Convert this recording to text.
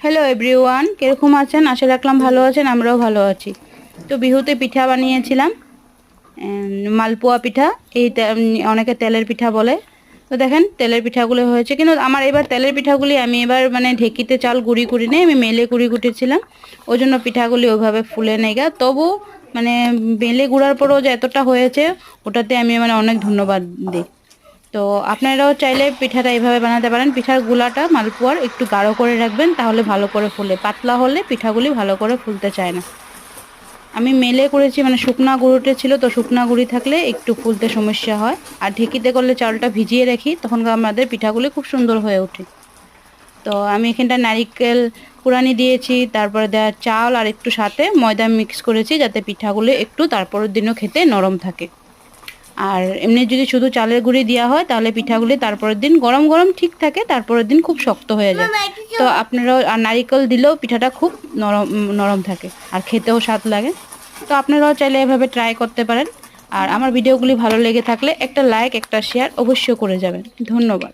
Hello everyone, কিরকম আছেন? আশা রাখলাম ভালো আছেন, আমরাও ভালো আছি। তো বিহুতে পিঠা বানিয়েছিলাম, মালপোয়া পিঠা। অনেকে তেলের পিঠা বলে। তো দেখেন তেলের পিঠাগুলো হয়েছে, কিন্তু আমার এবার তেলের পিঠাগুলি আমি এবার মানে ঢেকিতে চাল গুঁড়ি করি নেই, আমি মেলে গুঁড়ি কুটেছিলাম। ওই জন্য পিঠাগুলি ওইভাবে ফুলে নেই গা। তবু মানে মেলে গুঁড়ার পরেও যে এতটা হয়েছে, ওটাতে আমি মানে অনেক ধন্যবাদ দিই। তো আপনারাও চাইলে পিঠাটা এইভাবে বানাতে পারেন। পিঠার গুলাটা মালপোয়ার একটু গাঢ় করে রাখবেন, তাহলে ভালো করে ফুলে। পাতলা হলে পিঠাগুলি ভালো করে ফুলতে চায় না। আমি মেলে করেছি, মানে শুকনা গুঁড়োতে ছিল, তো শুকনা গুঁড়ি থাকলে একটু ফুলতে সমস্যা হয়। আর ঢেকিতে করলে চালটা ভিজিয়ে রাখি, তখন আমাদের পিঠাগুলি খুব সুন্দর হয়ে ওঠে। তো আমি এখানটা নারিকেল কুড়ানি দিয়েছি, তারপরে দেওয়া চাল আর একটু সাথে ময়দা মিক্স করেছি, যাতে পিঠাগুলো একটু তারপরের দিনও খেতে নরম থাকে। আর এমনি যদি শুধু চালের গুঁড়ি দেওয়া হয়, তাহলে পিঠাগুলি তারপরের দিন গরম গরম ঠিক থাকে, তারপরের দিন খুব শক্ত হয়ে যায়। তো আপনারাও, আর নারিকেল দিলেও পিঠাটা খুব নরম নরম থাকে আর খেতেও স্বাদ লাগে। তো আপনারাও চাইলে এভাবে ট্রাই করতে পারেন। আর আমার ভিডিওগুলি ভালো লেগে থাকলে একটা লাইক, একটা শেয়ার অবশ্যই করে যাবেন। ধন্যবাদ।